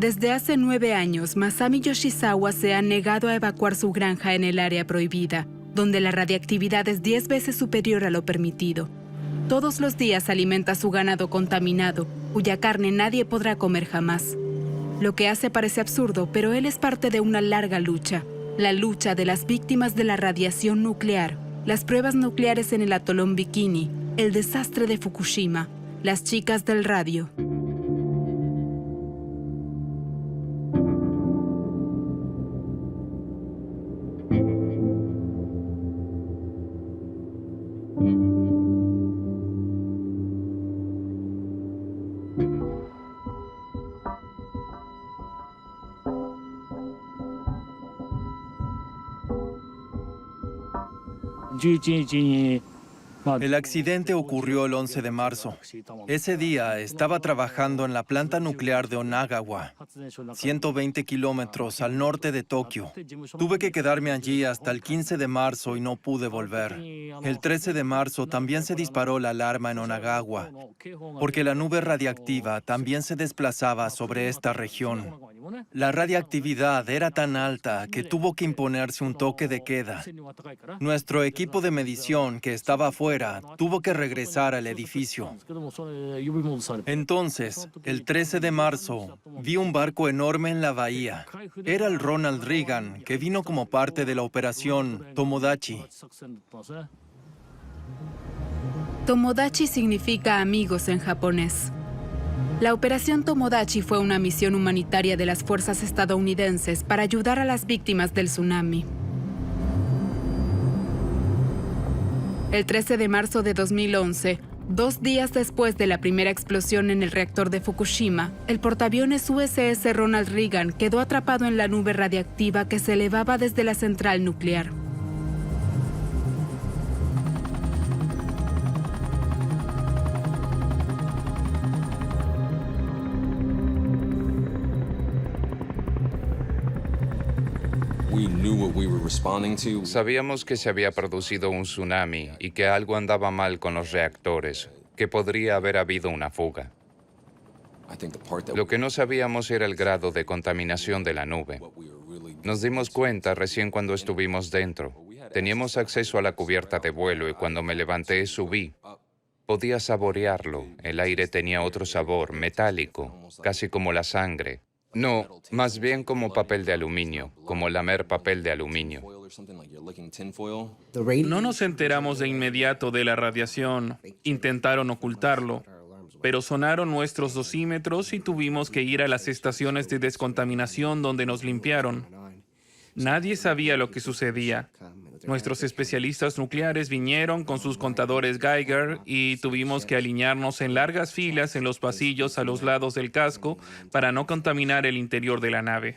Desde hace 9 años, Masami Yoshizawa se ha negado a evacuar su granja en el área prohibida, donde la radiactividad es 10 veces superior a lo permitido. Todos los días alimenta su ganado contaminado, cuya carne nadie podrá comer jamás. Lo que hace parece absurdo, pero él es parte de una larga lucha. La lucha de las víctimas de la radiación nuclear, las pruebas nucleares en el atolón Bikini, el desastre de Fukushima, las chicas del radio. El accidente ocurrió el 11 de marzo. Ese día estaba trabajando en la planta nuclear de Onagawa, 120 kilómetros al norte de Tokio. Tuve que quedarme allí hasta el 15 de marzo y no pude volver. El 13 de marzo también se disparó la alarma en Onagawa, porque la nube radiactiva también se desplazaba sobre esta región. La radiactividad era tan alta que tuvo que imponerse un toque de queda. Nuestro equipo de medición, que estaba afuera, tuvo que regresar al edificio. Entonces, el 13 de marzo, vi un barco enorme en la bahía. Era el Ronald Reagan, que vino como parte de la operación Tomodachi. Tomodachi significa amigos en japonés. La operación Tomodachi fue una misión humanitaria de las fuerzas estadounidenses para ayudar a las víctimas del tsunami. El 13 de marzo de 2011, 2 días después de la primera explosión en el reactor de Fukushima, el portaaviones USS Ronald Reagan quedó atrapado en la nube radiactiva que se elevaba desde la central nuclear. Sabíamos que se había producido un tsunami y que algo andaba mal con los reactores, que podría haber habido una fuga. Lo que no sabíamos era el grado de contaminación de la nube. Nos dimos cuenta recién cuando estuvimos dentro. Teníamos acceso a la cubierta de vuelo y cuando me levanté subí. Podía saborearlo. El aire tenía otro sabor, metálico, casi como la sangre. No, más bien como papel de aluminio, como lamer papel de aluminio. No nos enteramos de inmediato de la radiación. Intentaron ocultarlo, pero sonaron nuestros dosímetros y tuvimos que ir a las estaciones de descontaminación donde nos limpiaron. Nadie sabía lo que sucedía. Nuestros especialistas nucleares vinieron con sus contadores Geiger y tuvimos que alinearnos en largas filas en los pasillos a los lados del casco para no contaminar el interior de la nave.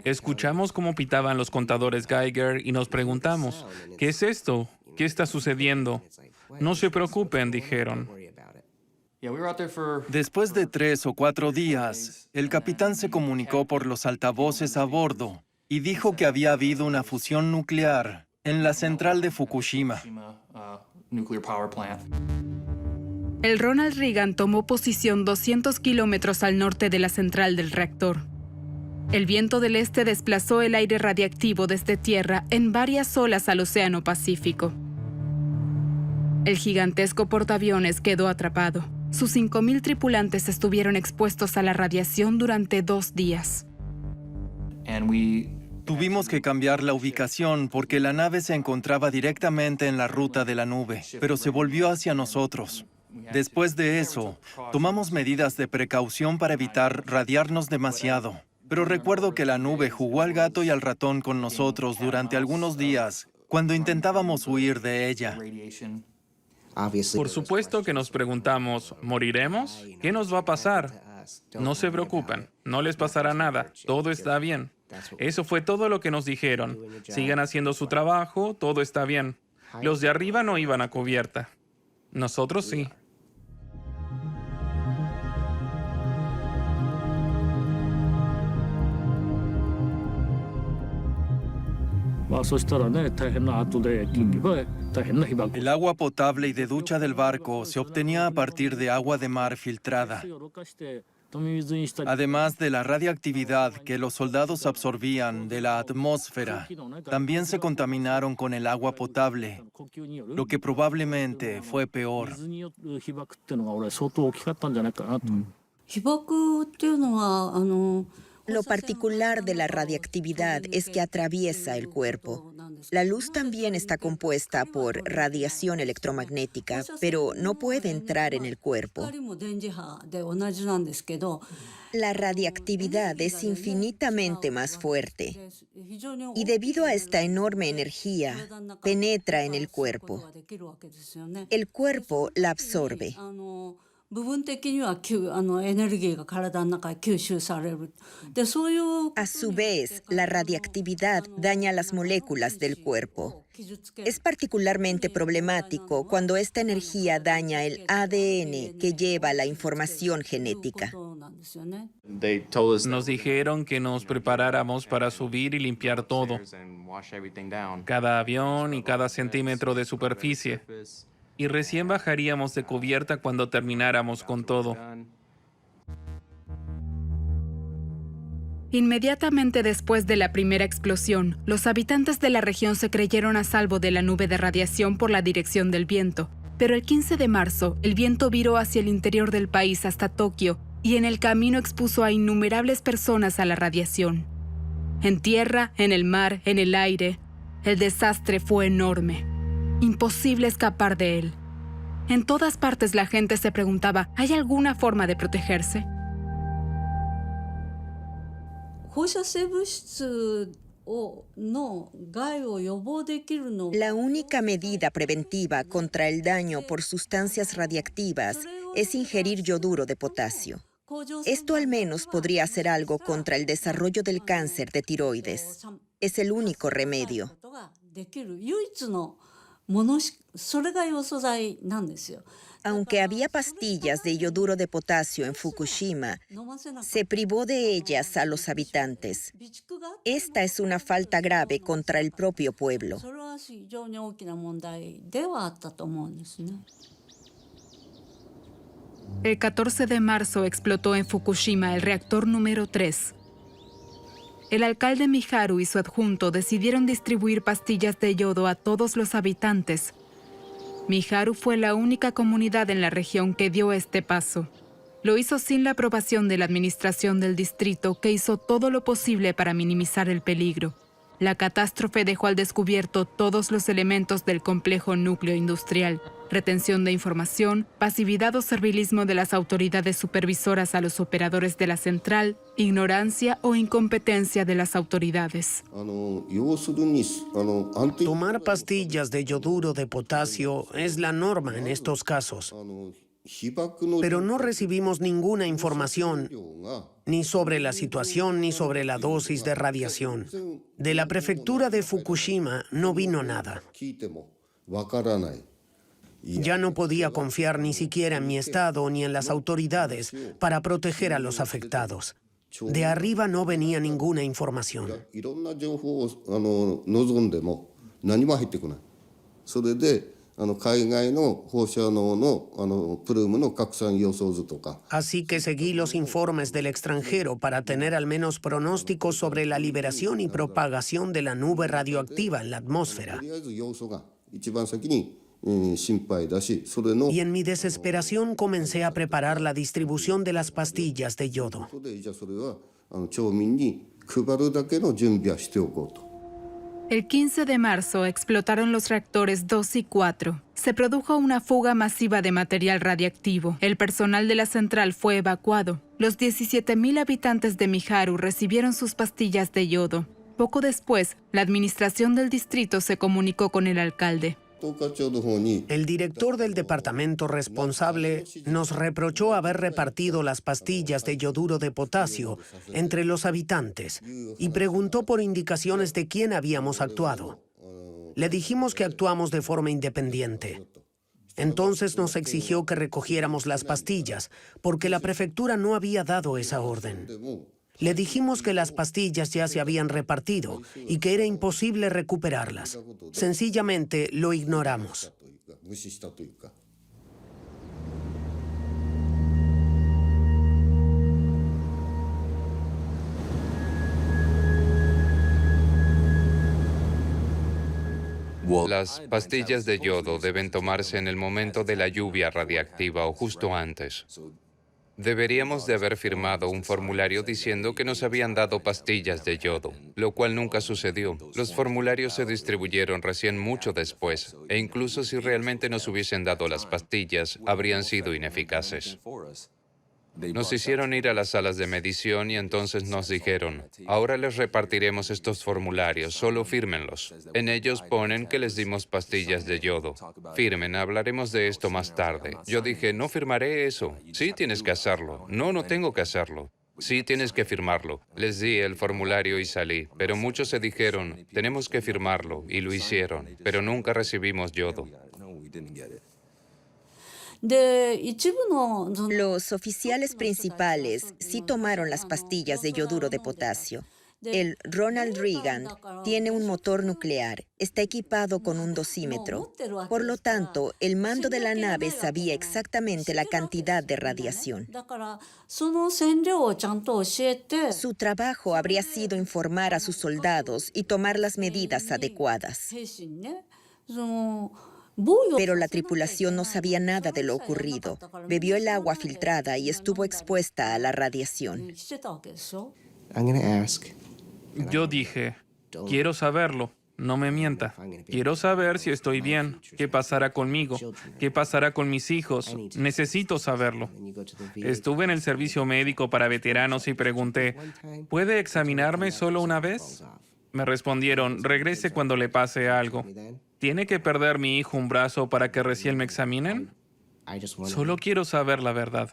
Escuchamos cómo pitaban los contadores Geiger y nos preguntamos, ¿qué es esto? ¿Qué está sucediendo? No se preocupen, dijeron. Después de 3 o 4 días, el capitán se comunicó por los altavoces a bordo y dijo que había habido una fusión nuclear en la central de Fukushima. El Ronald Reagan tomó posición 200 kilómetros al norte de la central del reactor. El viento del este desplazó el aire radiactivo desde tierra en varias olas al Océano Pacífico. El gigantesco portaaviones quedó atrapado. Sus 5,000 tripulantes estuvieron expuestos a la radiación durante 2 días. Tuvimos que cambiar la ubicación porque la nave se encontraba directamente en la ruta de la nube, pero se volvió hacia nosotros. Después de eso, tomamos medidas de precaución para evitar radiarnos demasiado. Pero recuerdo que la nube jugó al gato y al ratón con nosotros durante algunos días, cuando intentábamos huir de ella. Por supuesto que nos preguntamos, ¿moriremos? ¿Qué nos va a pasar? No se preocupen, no les pasará nada, todo está bien. Eso fue todo lo que nos dijeron. Sigan haciendo su trabajo, todo está bien. Los de arriba no iban a cubierta. Nosotros sí. El agua potable y de ducha del barco se obtenía a partir de agua de mar filtrada. Además de la radiactividad que los soldados absorbían de la atmósfera, también se contaminaron con el agua potable, lo que probablemente fue peor. Lo particular de la radiactividad es que atraviesa el cuerpo. La luz también está compuesta por radiación electromagnética, pero no puede entrar en el cuerpo. La radiactividad es infinitamente más fuerte y debido a esta enorme energía, penetra en el cuerpo. El cuerpo la absorbe. A su vez, la radiactividad daña las moléculas del cuerpo. Es particularmente problemático cuando esta energía daña el ADN que lleva la información genética. Nos dijeron que nos preparáramos para subir y limpiar todo, cada avión y cada centímetro de superficie. Y recién bajaríamos de cubierta cuando termináramos con todo. Inmediatamente después de la primera explosión, los habitantes de la región se creyeron a salvo de la nube de radiación por la dirección del viento. Pero el 15 de marzo, el viento viró hacia el interior del país hasta Tokio y en el camino expuso a innumerables personas a la radiación. En tierra, en el mar, en el aire, el desastre fue enorme. Imposible escapar de él. En todas partes la gente se preguntaba, ¿hay alguna forma de protegerse? La única medida preventiva contra el daño por sustancias radiactivas es ingerir yoduro de potasio. Esto al menos podría hacer algo contra el desarrollo del cáncer de tiroides. Es el único remedio. Aunque había pastillas de yoduro de potasio en Fukushima, se privó de ellas a los habitantes. Esta es una falta grave contra el propio pueblo. El 14 de marzo explotó en Fukushima el reactor número 3. El alcalde Miharu y su adjunto decidieron distribuir pastillas de yodo a todos los habitantes. Miharu fue la única comunidad en la región que dio este paso. Lo hizo sin la aprobación de la administración del distrito, que hizo todo lo posible para minimizar el peligro. La catástrofe dejó al descubierto todos los elementos del complejo núcleo industrial: retención de información, pasividad o servilismo de las autoridades supervisoras a los operadores de la central, ignorancia o incompetencia de las autoridades. Tomar pastillas de yoduro de potasio es la norma en estos casos, pero no recibimos ninguna información ni sobre la situación ni sobre la dosis de radiación. De la prefectura de Fukushima no vino nada. Ya no podía confiar ni siquiera en mi estado ni en las autoridades para proteger a los afectados. De arriba no venía ninguna información. Así que seguí los informes del extranjero para tener al menos pronósticos sobre la liberación y propagación de la nube radioactiva en la atmósfera. Y en mi desesperación comencé a preparar la distribución de las pastillas de yodo. El 15 de marzo explotaron los reactores 2 y 4. Se produjo una fuga masiva de material radiactivo. El personal de la central fue evacuado. Los 17,000 habitantes de Miharu recibieron sus pastillas de yodo. Poco después, la administración del distrito se comunicó con el alcalde. El director del departamento responsable nos reprochó haber repartido las pastillas de yoduro de potasio entre los habitantes y preguntó por indicaciones de quién habíamos actuado. Le dijimos que actuamos de forma independiente. Entonces nos exigió que recogiéramos las pastillas porque la prefectura no había dado esa orden. Le dijimos que las pastillas ya se habían repartido y que era imposible recuperarlas. Sencillamente lo ignoramos. Las pastillas de yodo deben tomarse en el momento de la lluvia radiactiva o justo antes. Deberíamos de haber firmado un formulario diciendo que nos habían dado pastillas de yodo, lo cual nunca sucedió. Los formularios se distribuyeron recién mucho después, e incluso si realmente nos hubiesen dado las pastillas, habrían sido ineficaces. Nos hicieron ir a las salas de medición y entonces nos dijeron, ahora les repartiremos estos formularios, solo fírmenlos. En ellos ponen que les dimos pastillas de yodo. Firmen, hablaremos de esto más tarde. Yo dije, no firmaré eso. Sí, tienes que hacerlo. No, no tengo que hacerlo. Sí, tienes que firmarlo. Les di el formulario y salí, pero muchos se dijeron, tenemos que firmarlo, y lo hicieron, pero nunca recibimos yodo. Los oficiales principales sí tomaron las pastillas de yoduro de potasio. El Ronald Reagan tiene un motor nuclear, está equipado con un dosímetro. Por lo tanto, el mando de la nave sabía exactamente la cantidad de radiación. Su trabajo habría sido informar a sus soldados y tomar las medidas adecuadas. Pero la tripulación no sabía nada de lo ocurrido. Bebió el agua filtrada y estuvo expuesta a la radiación. Yo dije, quiero saberlo, no me mienta. Quiero saber si estoy bien, qué pasará conmigo, qué pasará con mis hijos. Necesito saberlo. Estuve en el servicio médico para veteranos y pregunté, ¿puede examinarme solo una vez? Me respondieron, regrese cuando le pase algo. ¿Tiene que perder mi hijo un brazo para que recién me examinen? Solo quiero saber la verdad.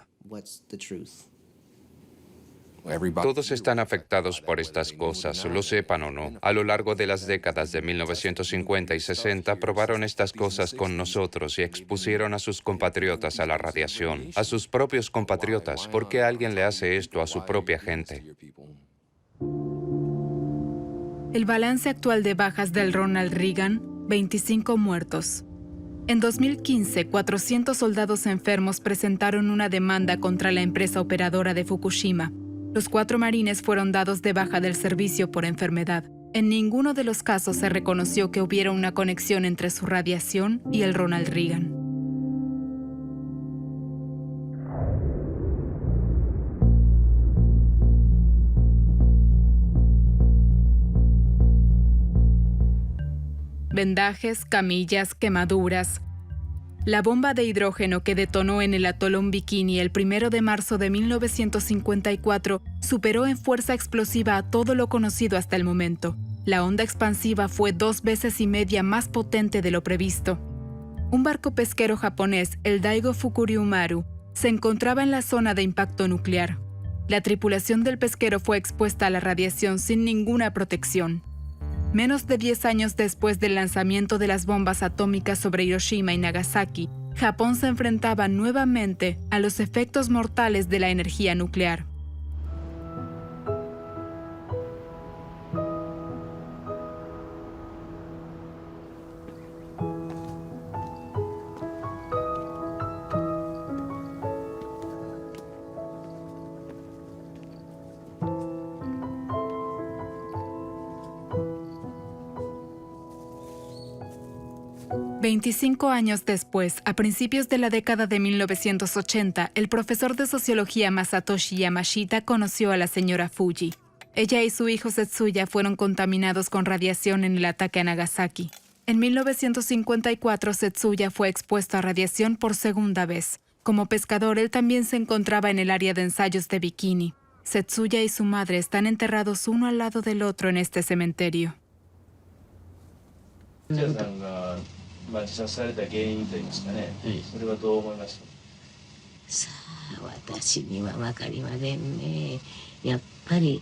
Todos están afectados por estas cosas, lo sepan o no. A lo largo de las décadas de 1950 y 60 probaron estas cosas con nosotros y expusieron a sus compatriotas a la radiación, a sus propios compatriotas. ¿Por qué alguien le hace esto a su propia gente? El balance actual de bajas del Ronald Reagan, 25 muertos. En 2015, 400 soldados enfermos presentaron una demanda contra la empresa operadora de Fukushima. Los 4 marines fueron dados de baja del servicio por enfermedad. En ninguno de los casos se reconoció que hubiera una conexión entre su radiación y el Ronald Reagan. Vendajes, camillas, quemaduras. La bomba de hidrógeno que detonó en el atolón Bikini el 1 de marzo de 1954 superó en fuerza explosiva a todo lo conocido hasta el momento. La onda expansiva fue 2,5 veces más potente de lo previsto. Un barco pesquero japonés, el Daigo Fukuryu Maru, se encontraba en la zona de impacto nuclear. La tripulación del pesquero fue expuesta a la radiación sin ninguna protección. Menos de 10 años después del lanzamiento de las bombas atómicas sobre Hiroshima y Nagasaki, Japón se enfrentaba nuevamente a los efectos mortales de la energía nuclear. «25 años después, a principios de la década de 1980, el profesor de sociología Masatoshi Yamashita conoció a la señora Fuji. Ella y su hijo Setsuya fueron contaminados con radiación en el ataque a Nagasaki. En 1954, Setsuya fue expuesto a radiación por segunda vez. Como pescador, él también se encontraba en el área de ensayos de Bikini. Setsuya y su madre están enterrados uno al lado del otro en este cementerio. 自殺された原因といいますかね、それはどう思いますか？さあ、私には分かりませんね。やっぱり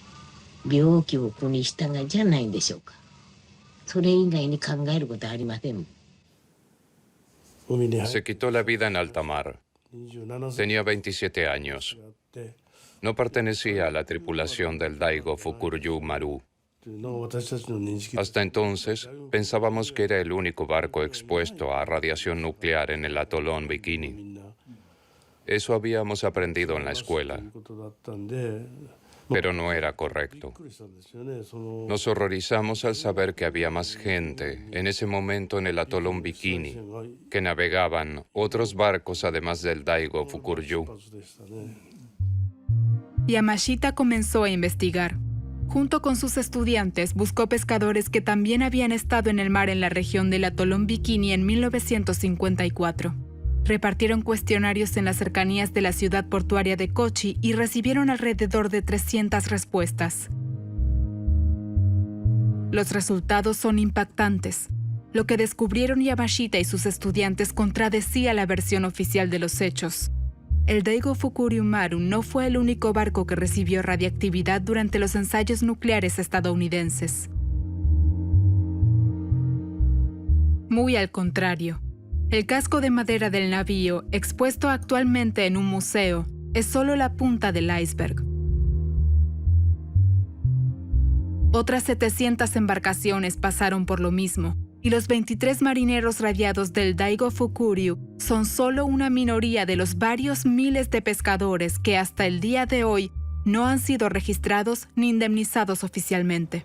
病気を苦にしたがじゃないんでしょうか。それ以外に考えることはありません。 Se quitó la vida en alta mar. Tenía 27 años. No pertenecía a la tripulación del Daigo Fukuryu Maru. Hasta entonces, pensábamos que era el único barco expuesto a radiación nuclear en el atolón Bikini. Eso habíamos aprendido en la escuela. pero no era correcto. Nos horrorizamos al saber que había más gente en ese momento en el atolón Bikini, que navegaban otros barcos además del Daigo Fukuryu. Yamashita comenzó a investigar. Junto con sus estudiantes, buscó pescadores que también habían estado en el mar en la región del atolón Bikini en 1954. Repartieron cuestionarios en las cercanías de la ciudad portuaria de Kochi y recibieron alrededor de 300 respuestas. Los resultados son impactantes. Lo que descubrieron Yamashita y sus estudiantes contradecía la versión oficial de los hechos. El Daigo Fukuryu Maru no fue el único barco que recibió radiactividad durante los ensayos nucleares estadounidenses. Muy al contrario, el casco de madera del navío, expuesto actualmente en un museo, es solo la punta del iceberg. Otras 700 embarcaciones pasaron por lo mismo, y los 23 marineros radiados del Daigo Fukuryu son solo una minoría de los varios miles de pescadores que hasta el día de hoy no han sido registrados ni indemnizados oficialmente.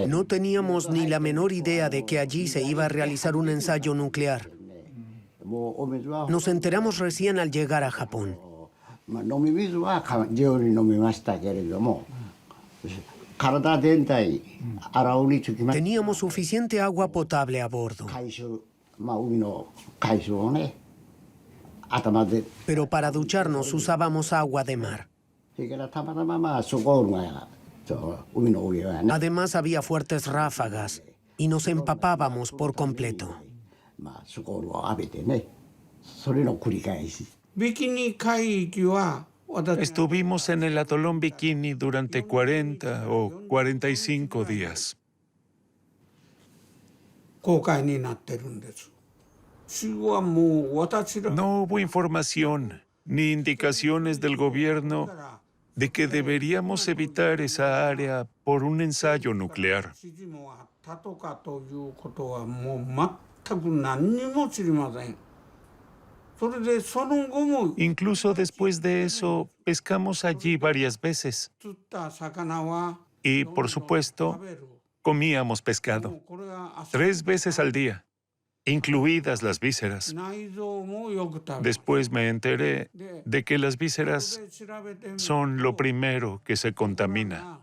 No teníamos ni la menor idea de que allí se iba a realizar un ensayo nuclear. Nos enteramos recién al llegar a Japón. Teníamos suficiente agua potable a bordo. Pero para ducharnos usábamos agua de mar. Además había fuertes ráfagas y nos empapábamos por completo. Estuvimos en el atolón Bikini durante 40 o 45 días. No hubo información ni indicaciones del gobierno de que deberíamos evitar esa área por un ensayo nuclear. Incluso después de eso, pescamos allí varias veces. Y, por supuesto, comíamos pescado 3 veces al día, incluidas las vísceras. Después me enteré de que las vísceras son lo primero que se contamina.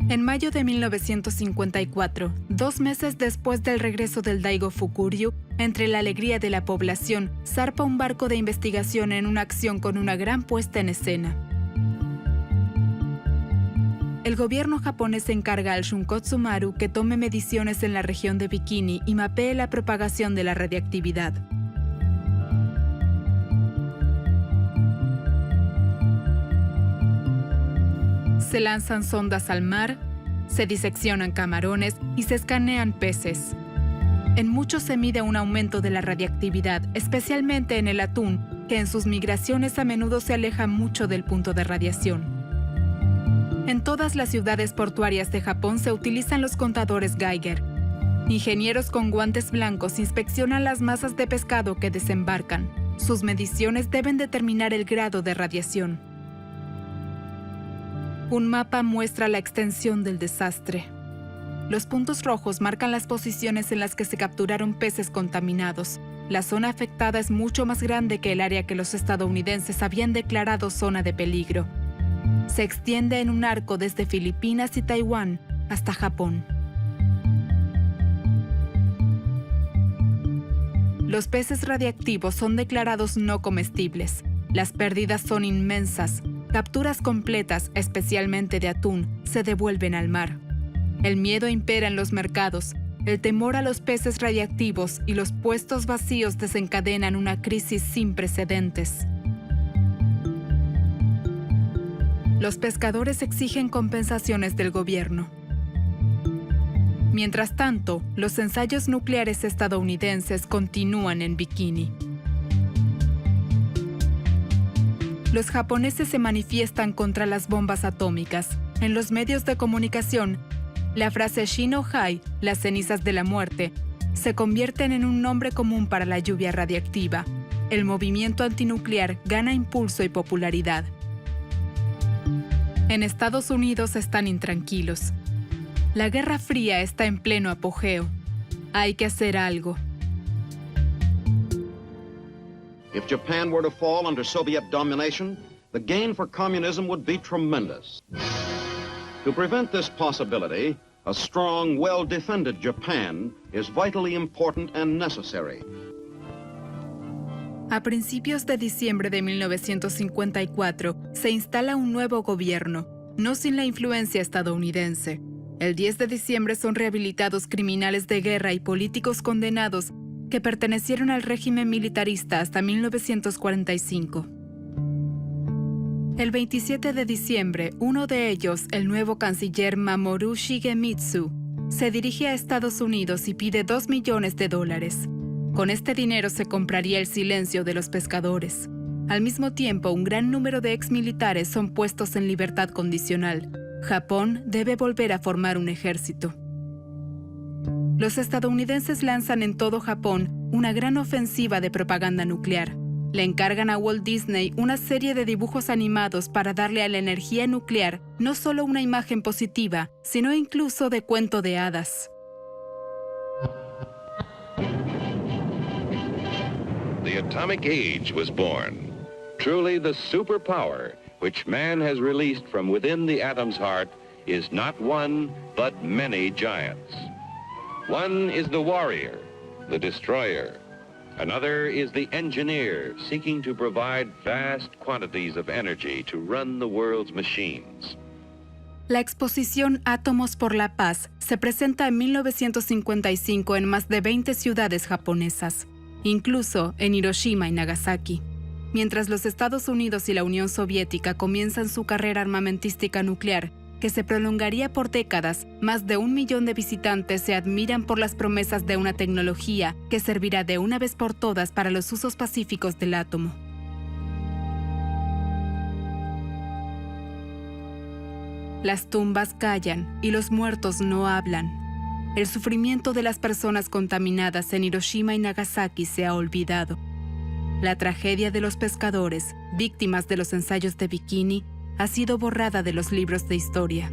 En mayo de 1954, 2 meses después del regreso del Daigo Fukuryu, entre la alegría de la población, zarpa un barco de investigación en una acción con una gran puesta en escena. El gobierno japonés encarga al Shunkotsu Maru que tome mediciones en la región de Bikini y mapee la propagación de la radiactividad. Se lanzan sondas al mar, se diseccionan camarones y se escanean peces. En muchos se mide un aumento de la radiactividad, especialmente en el atún, que en sus migraciones a menudo se aleja mucho del punto de radiación. En todas las ciudades portuarias de Japón se utilizan los contadores Geiger. Ingenieros con guantes blancos inspeccionan las masas de pescado que desembarcan. Sus mediciones deben determinar el grado de radiación. Un mapa muestra la extensión del desastre. Los puntos rojos marcan las posiciones en las que se capturaron peces contaminados. La zona afectada es mucho más grande que el área que los estadounidenses habían declarado zona de peligro. Se extiende en un arco desde Filipinas y Taiwán hasta Japón. Los peces radiactivos son declarados no comestibles. Las pérdidas son inmensas. Capturas completas, especialmente de atún, se devuelven al mar. El miedo impera en los mercados, el temor a los peces radiactivos y los puestos vacíos desencadenan una crisis sin precedentes. Los pescadores exigen compensaciones del gobierno. Mientras tanto, los ensayos nucleares estadounidenses continúan en Bikini. Los japoneses se manifiestan contra las bombas atómicas. En los medios de comunicación, la frase Shino-hai, las cenizas de la muerte, se convierten en un nombre común para la lluvia radiactiva. El movimiento antinuclear gana impulso y popularidad. En Estados Unidos están intranquilos. La Guerra Fría está en pleno apogeo. Hay que hacer algo. If Japan were to fall under Soviet domination, the gain for communism would be tremendous. To prevent this possibility, a strong, well-defended Japan is vitally important and necessary. A principios de diciembre de 1954, se instala un nuevo gobierno, no sin la influencia estadounidense. El 10 de diciembre son rehabilitados criminales de guerra y políticos condenados que pertenecieron al régimen militarista hasta 1945. El 27 de diciembre, uno de ellos, el nuevo canciller Mamoru Shigemitsu, se dirige a Estados Unidos y pide $2 millones. Con este dinero se compraría el silencio de los pescadores. Al mismo tiempo, un gran número de exmilitares son puestos en libertad condicional. Japón debe volver a formar un ejército. Los estadounidenses lanzan en todo Japón una gran ofensiva de propaganda nuclear. Le encargan a Walt Disney una serie de dibujos animados para darle a la energía nuclear no solo una imagen positiva, sino incluso de cuento de hadas. The atomic age was born. Truly the superpower which man has released from within the atom's heart is not one, but many giants. One is the warrior, the destroyer. Another is the engineer, seeking to provide vast quantities of energy to run the world's machines. La exposición Átomos por la Paz se presenta en 1955 en más de 20 ciudades japonesas, incluso en Hiroshima y Nagasaki. Mientras los Estados Unidos y la Unión Soviética comienzan su carrera armamentística nuclear, que se prolongaría por décadas, más de 1 millón de visitantes se admiran por las promesas de una tecnología que servirá de una vez por todas para los usos pacíficos del átomo. Las tumbas callan y los muertos no hablan. El sufrimiento de las personas contaminadas en Hiroshima y Nagasaki se ha olvidado. La tragedia de los pescadores, víctimas de los ensayos de bikini, ha sido borrada de los libros de historia.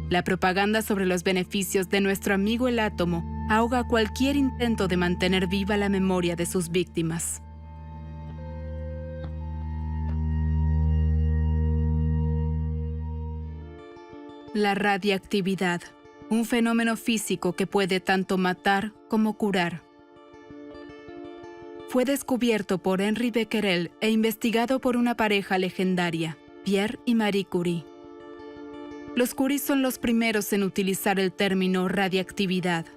La propaganda sobre los beneficios de nuestro amigo el átomo ahoga cualquier intento de mantener viva la memoria de sus víctimas. La radiactividad, un fenómeno físico que puede tanto matar como curar. Fue descubierto por Henri Becquerel e investigado por una pareja legendaria, Pierre y Marie Curie. Los Curie son los primeros en utilizar el término radiactividad.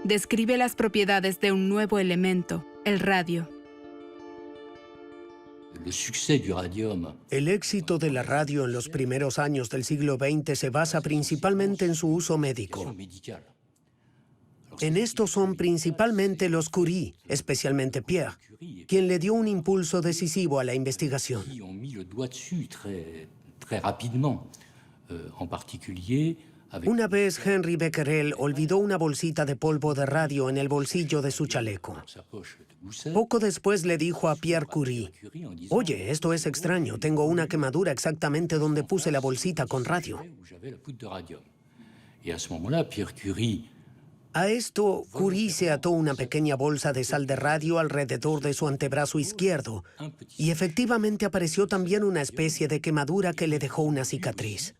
Describe las propiedades de un nuevo elemento, el radio. El éxito de la radio en los primeros años del siglo XX se basa principalmente en su uso médico. En esto son principalmente los Curie, especialmente Pierre, quien le dio un impulso decisivo a la investigación. Una vez Henri Becquerel olvidó una bolsita de polvo de radio en el bolsillo de su chaleco. Poco después le dijo a Pierre Curie: «Oye, esto es extraño, tengo una quemadura exactamente donde puse la bolsita con radio». A esto, Curie se ató una pequeña bolsa de sal de radio alrededor de su antebrazo izquierdo y efectivamente apareció también una especie de quemadura que le dejó una cicatriz.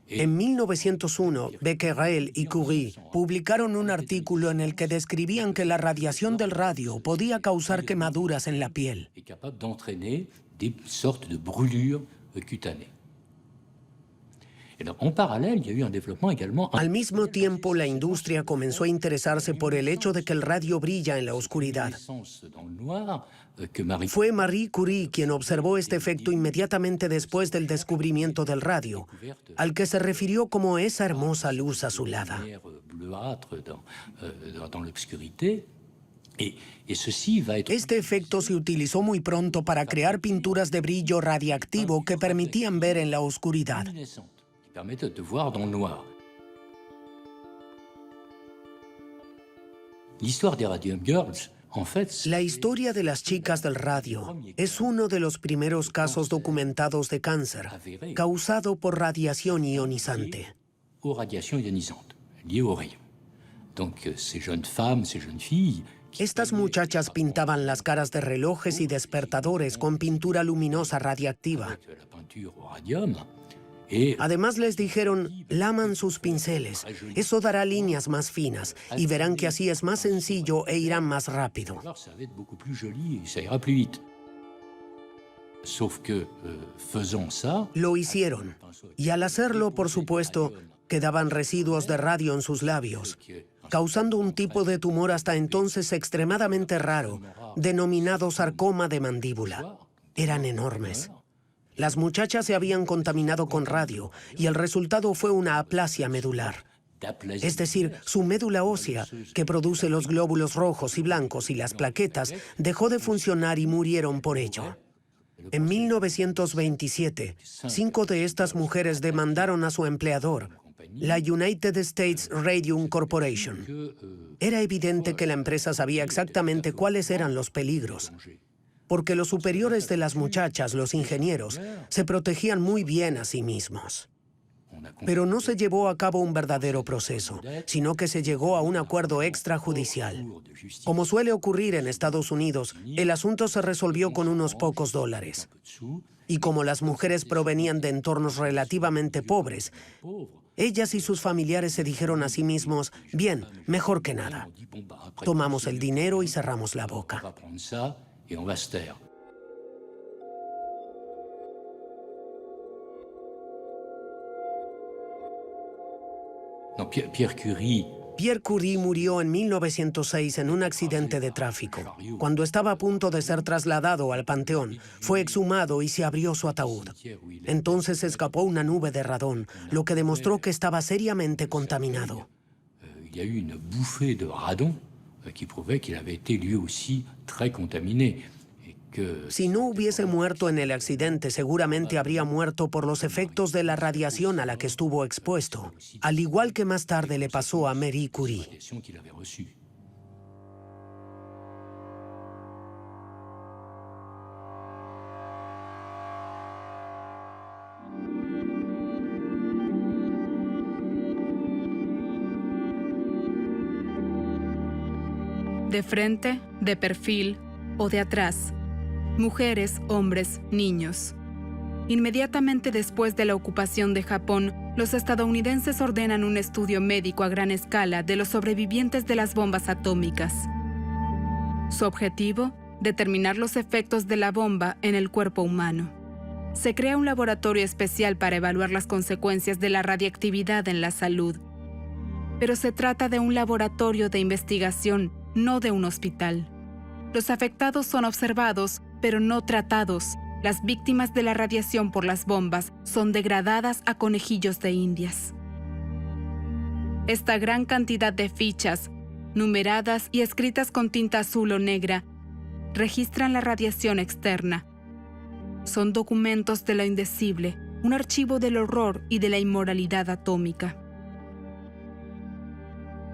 En 1901, Becquerel y Curie publicaron un artículo en el que describían que la radiación del radio podía causar quemaduras en la piel. Al mismo tiempo, la industria comenzó a interesarse por el hecho de que el radio brilla en la oscuridad. Fue Marie Curie quien observó este efecto inmediatamente después del descubrimiento del radio, al que se refirió como esa hermosa luz azulada. Este efecto se utilizó muy pronto para crear pinturas de brillo radiactivo que permitían ver en la oscuridad. La historia de las chicas del radio es uno de los primeros casos documentados de cáncer causado por radiación ionizante. Estas muchachas pintaban las caras de relojes y despertadores con pintura luminosa radiactiva. Además les dijeron, laman sus pinceles, eso dará líneas más finas y verán que así es más sencillo e irán más rápido. Lo hicieron, y al hacerlo, por supuesto, quedaban residuos de radio en sus labios, causando un tipo de tumor hasta entonces extremadamente raro, denominado sarcoma de mandíbula. Eran enormes. Las muchachas se habían contaminado con radio y el resultado fue una aplasia medular. Es decir, su médula ósea, que produce los glóbulos rojos y blancos y las plaquetas, dejó de funcionar y murieron por ello. En 1927, 5 de estas mujeres demandaron a su empleador, la United States Radium Corporation. Era evidente que la empresa sabía exactamente cuáles eran los peligros, porque los superiores de las muchachas, los ingenieros, se protegían muy bien a sí mismos. Pero no se llevó a cabo un verdadero proceso, sino que se llegó a un acuerdo extrajudicial. Como suele ocurrir en Estados Unidos, el asunto se resolvió con unos pocos dólares. Y como las mujeres provenían de entornos relativamente pobres, ellas y sus familiares se dijeron a sí mismos, bien, mejor que nada. Tomamos el dinero y cerramos la boca. Pierre Curie murió en 1906 en un accidente de tráfico. Cuando estaba a punto de ser trasladado al Panteón, fue exhumado y se abrió su ataúd. Entonces escapó una nube de radón, lo que demostró que estaba seriamente contaminado. Si no hubiese muerto en el accidente, seguramente habría muerto por los efectos de la radiación a la que estuvo expuesto, al igual que más tarde le pasó a Marie Curie. De frente, de perfil o de atrás. Mujeres, hombres, niños. Inmediatamente después de la ocupación de Japón, los estadounidenses ordenan un estudio médico a gran escala de los sobrevivientes de las bombas atómicas. Su objetivo, determinar los efectos de la bomba en el cuerpo humano. Se crea un laboratorio especial para evaluar las consecuencias de la radiactividad en la salud. Pero se trata de un laboratorio de investigación, no de un hospital. Los afectados son observados, pero no tratados. Las víctimas de la radiación por las bombas son degradadas a conejillos de indias. Esta gran cantidad de fichas, numeradas y escritas con tinta azul o negra, registran la radiación externa. Son documentos de lo indecible, un archivo del horror y de la inmoralidad atómica.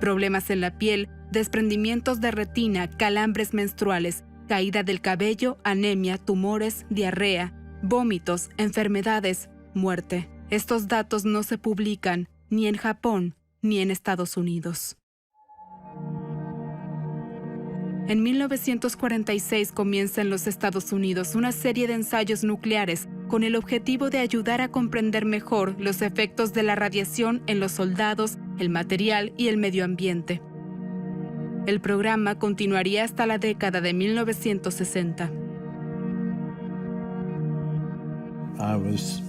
Problemas en la piel, desprendimientos de retina, calambres menstruales, caída del cabello, anemia, tumores, diarrea, vómitos, enfermedades, muerte. Estos datos no se publican ni en Japón ni en Estados Unidos. En 1946 comienza en los Estados Unidos una serie de ensayos nucleares con el objetivo de ayudar a comprender mejor los efectos de la radiación en los soldados, el material y el medio ambiente. El programa continuaría hasta la década de 1960.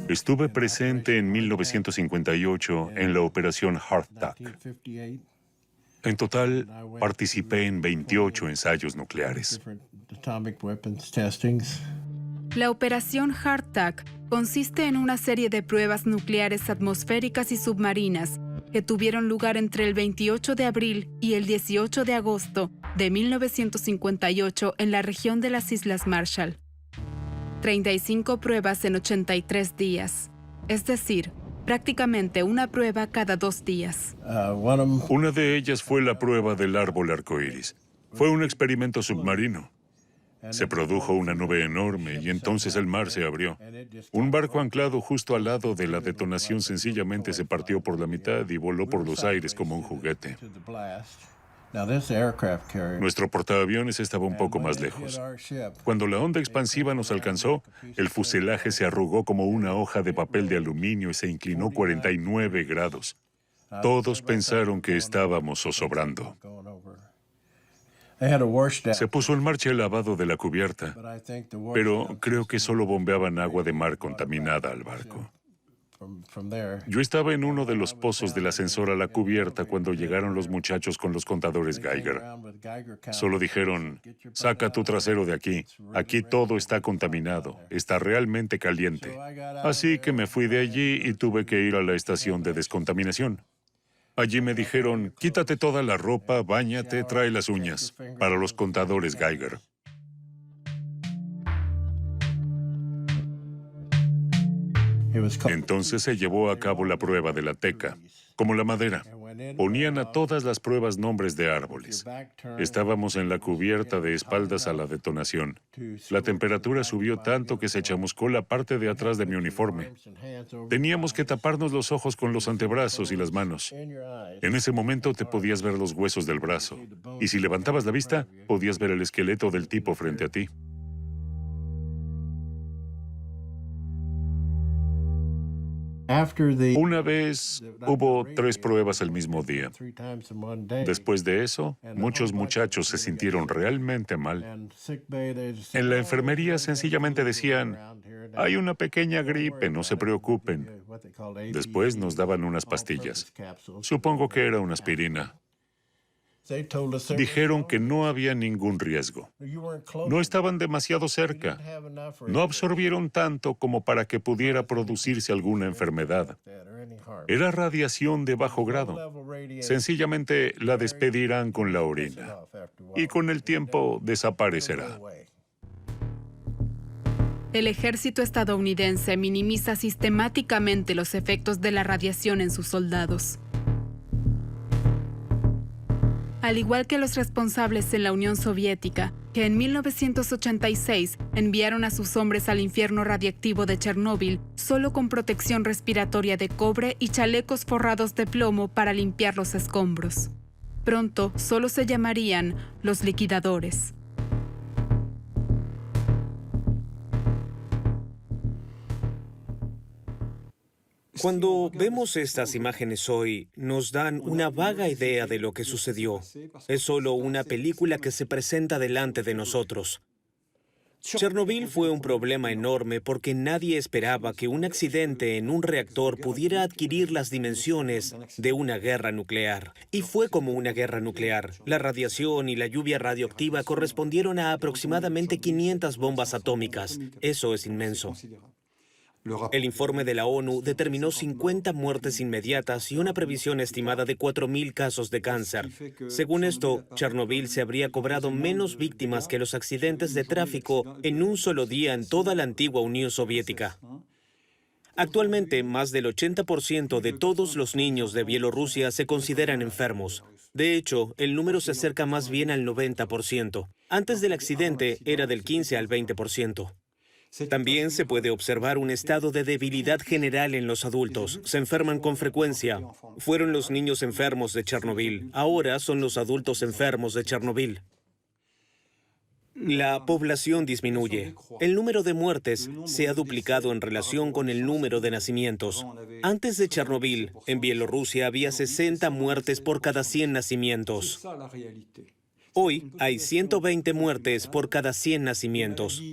Estuve presente en 1958 en la operación Hardtack. En total, participé en 28 ensayos nucleares. La operación Hardtack consiste en una serie de pruebas nucleares atmosféricas y submarinas que tuvieron lugar entre el 28 de abril y el 18 de agosto de 1958 en la región de las Islas Marshall. 35 pruebas en 83 días, es decir, prácticamente una prueba cada 2 días. Una de ellas fue la prueba del árbol arcoíris. Fue un experimento submarino. Se produjo una nube enorme y entonces el mar se abrió. Un barco anclado justo al lado de la detonación sencillamente se partió por la mitad y voló por los aires como un juguete. Nuestro portaaviones estaba un poco más lejos. Cuando la onda expansiva nos alcanzó, el fuselaje se arrugó como una hoja de papel de aluminio y se inclinó 49 grados. Todos pensaron que estábamos zozobrando. Se puso en marcha el lavado de la cubierta, pero creo que solo bombeaban agua de mar contaminada al barco. Yo estaba en uno de los pozos del ascensor a la cubierta cuando llegaron los muchachos con los contadores Geiger. Solo dijeron, saca tu trasero de aquí. Aquí todo está contaminado. Está realmente caliente. Así que me fui de allí y tuve que ir a la estación de descontaminación. Allí me dijeron, quítate toda la ropa, báñate, trae las uñas. Para los contadores Geiger. Entonces se llevó a cabo la prueba de la teca, como la madera. Ponían a todas las pruebas nombres de árboles. Estábamos en la cubierta de espaldas a la detonación. La temperatura subió tanto que se chamuscó la parte de atrás de mi uniforme. Teníamos que taparnos los ojos con los antebrazos y las manos. En ese momento te podías ver los huesos del brazo. Y si levantabas la vista, podías ver el esqueleto del tipo frente a ti. Una vez hubo 3 pruebas el mismo día. Después de eso, muchos muchachos se sintieron realmente mal. En la enfermería sencillamente decían, hay una pequeña gripe, no se preocupen. Después nos daban unas pastillas. Supongo que era una aspirina. Dijeron que no había ningún riesgo. No estaban demasiado cerca. No absorbieron tanto como para que pudiera producirse alguna enfermedad. Era radiación de bajo grado. Sencillamente la despedirán con la orina. Y con el tiempo desaparecerá. El ejército estadounidense minimiza sistemáticamente los efectos de la radiación en sus soldados. Al igual que los responsables en la Unión Soviética, que en 1986 enviaron a sus hombres al infierno radiactivo de Chernóbil solo con protección respiratoria de cobre y chalecos forrados de plomo para limpiar los escombros. Pronto solo se llamarían los liquidadores. Cuando vemos estas imágenes hoy, nos dan una vaga idea de lo que sucedió. Es solo una película que se presenta delante de nosotros. Chernobyl fue un problema enorme porque nadie esperaba que un accidente en un reactor pudiera adquirir las dimensiones de una guerra nuclear. Y fue como una guerra nuclear. La radiación y la lluvia radioactiva correspondieron a aproximadamente 500 bombas atómicas. Eso es inmenso. El informe de la ONU determinó 50 muertes inmediatas y una previsión estimada de 4.000 casos de cáncer. Según esto, Chernobyl se habría cobrado menos víctimas que los accidentes de tráfico en un solo día en toda la antigua Unión Soviética. Actualmente, más del 80% de todos los niños de Bielorrusia se consideran enfermos. De hecho, el número se acerca más bien al 90%. Antes del accidente era del 15 al 20%. También se puede observar un estado de debilidad general en los adultos. Se enferman con frecuencia. Fueron los niños enfermos de Chernobyl. Ahora son los adultos enfermos de Chernobyl. La población disminuye. El número de muertes se ha duplicado en relación con el número de nacimientos. Antes de Chernobyl, en Bielorrusia había 60 muertes por cada 100 nacimientos. Hoy hay 120 muertes por cada 100 nacimientos.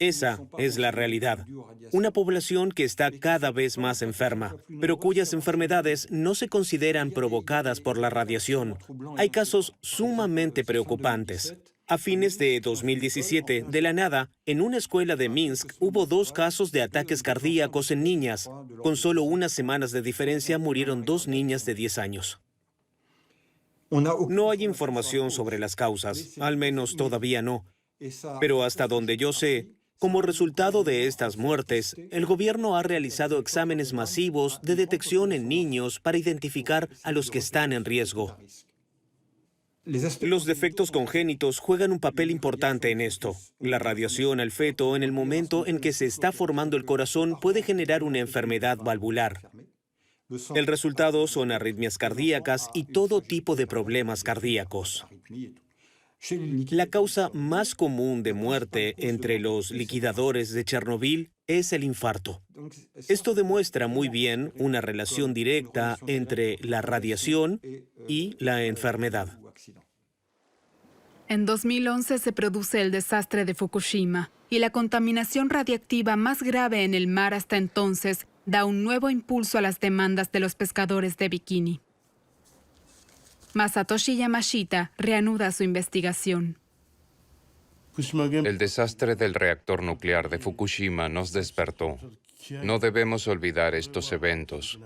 Esa es la realidad. Una población que está cada vez más enferma, pero cuyas enfermedades no se consideran provocadas por la radiación. Hay casos sumamente preocupantes. A fines de 2017, de la nada, en una escuela de Minsk hubo 2 casos de ataques cardíacos en niñas. Con solo unas semanas de diferencia murieron 2 niñas de 10 años. No hay información sobre las causas, al menos todavía no. Pero hasta donde yo sé, como resultado de estas muertes, el gobierno ha realizado exámenes masivos de detección en niños para identificar a los que están en riesgo. Los defectos congénitos juegan un papel importante en esto. La radiación al feto en el momento en que se está formando el corazón puede generar una enfermedad valvular. El resultado son arritmias cardíacas y todo tipo de problemas cardíacos. La causa más común de muerte entre los liquidadores de Chernobyl es el infarto. Esto demuestra muy bien una relación directa entre la radiación y la enfermedad. En 2011 se produce el desastre de Fukushima y la contaminación radiactiva más grave en el mar hasta entonces da un nuevo impulso a las demandas de los pescadores de bikini. Masatoshi Yamashita reanuda su investigación. El desastre del reactor nuclear de Fukushima nos despertó. No debemos olvidar estos eventos.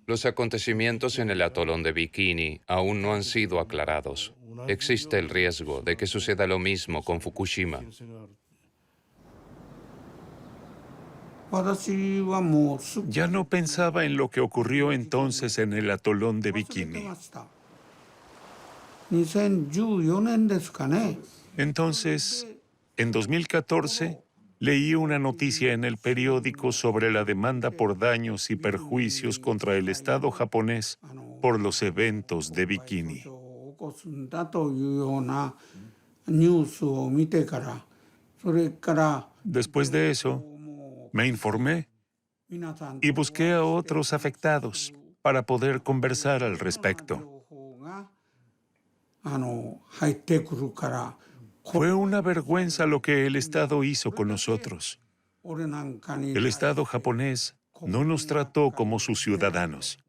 Los acontecimientos en el atolón de Bikini aún no han sido aclarados. Existe el riesgo de que suceda lo mismo con Fukushima. Ya no pensaba en lo que ocurrió entonces en el atolón de Bikini. Entonces, en 2014, leí una noticia en el periódico sobre la demanda por daños y perjuicios contra el Estado japonés por los eventos de Bikini. Después de eso, me informé y busqué a otros afectados para poder conversar al respecto. Fue una vergüenza lo que el Estado hizo con nosotros. El Estado japonés no nos trató como sus ciudadanos,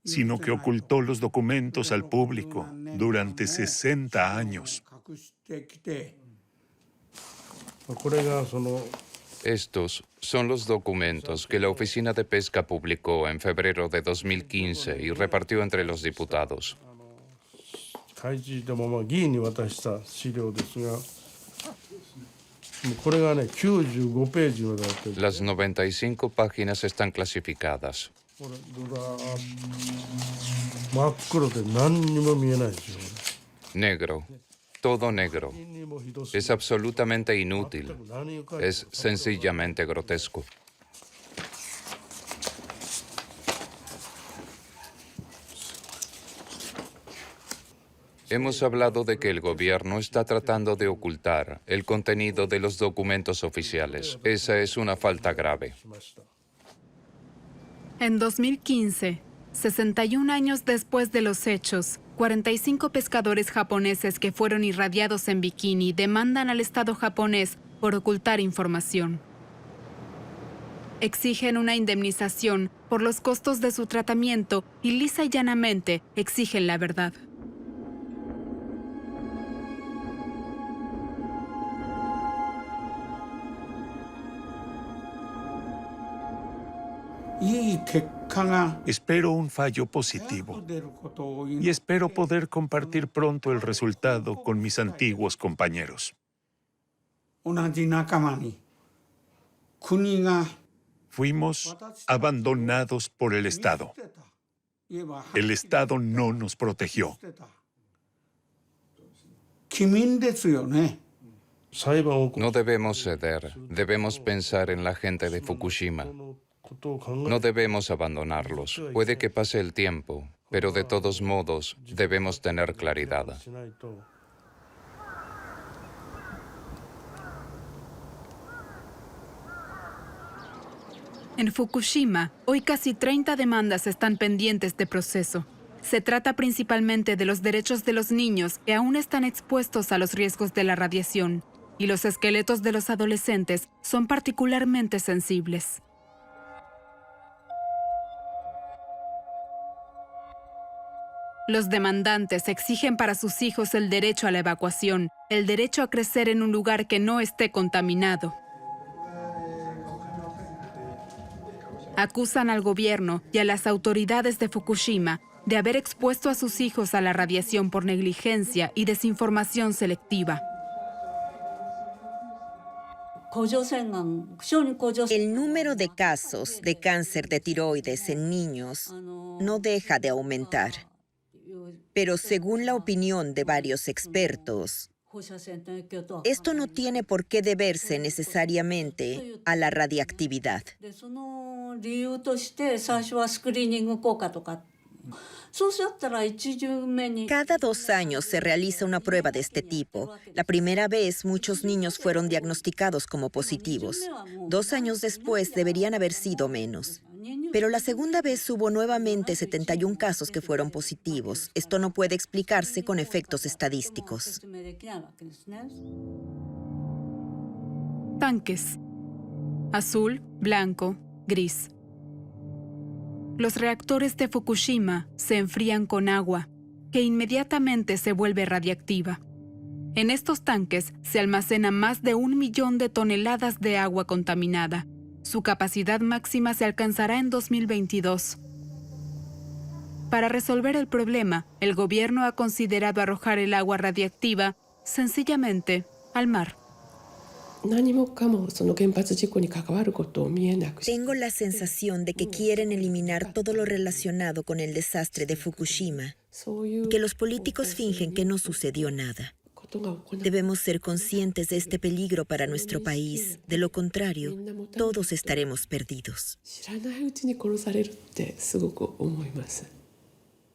sino que ocultó los documentos al público durante 60 años. Estos son los documentos que la Oficina de Pesca publicó en febrero de 2015 y repartió entre los diputados. Las 95 páginas están clasificadas. Negro, todo negro. Es absolutamente inútil. Es sencillamente grotesco. Hemos hablado de que el gobierno está tratando de ocultar el contenido de los documentos oficiales. Esa es una falta grave. En 2015, 61 años después de los hechos, 45 pescadores japoneses que fueron irradiados en Bikini demandan al Estado japonés por ocultar información. Exigen una indemnización por los costos de su tratamiento y lisa y llanamente exigen la verdad. Espero un fallo positivo y espero poder compartir pronto el resultado con mis antiguos compañeros. Fuimos abandonados por el Estado. El Estado no nos protegió. No debemos ceder. Debemos pensar en la gente de Fukushima. No debemos abandonarlos. Puede que pase el tiempo, pero de todos modos debemos tener claridad. En Fukushima, hoy casi 30 demandas están pendientes de proceso. Se trata principalmente de los derechos de los niños que aún están expuestos a los riesgos de la radiación. y los esqueletos de los adolescentes son particularmente sensibles. Los demandantes exigen para sus hijos el derecho a la evacuación, el derecho a crecer en un lugar que no esté contaminado. Acusan al gobierno y a las autoridades de Fukushima de haber expuesto a sus hijos a la radiación por negligencia y desinformación selectiva. El número de casos de cáncer de tiroides en niños no deja de aumentar. Pero según la opinión de varios expertos, esto no tiene por qué deberse necesariamente a la radiactividad. Cada 2 años se realiza una prueba de este tipo. La primera vez, muchos niños fueron diagnosticados como positivos. 2 años después, deberían haber sido menos. Pero la segunda vez hubo nuevamente 71 casos que fueron positivos. Esto no puede explicarse con efectos estadísticos. Tanques. Azul, blanco, gris. Los reactores de Fukushima se enfrían con agua, que inmediatamente se vuelve radiactiva. En estos tanques se almacena más de 1 millón de toneladas de agua contaminada. Su capacidad máxima se alcanzará en 2022. Para resolver el problema, el gobierno ha considerado arrojar el agua radiactiva sencillamente al mar. Tengo la sensación de que quieren eliminar todo lo relacionado con el desastre de Fukushima, que los políticos fingen que no sucedió nada. Debemos ser conscientes de este peligro para nuestro país. De lo contrario, todos estaremos perdidos.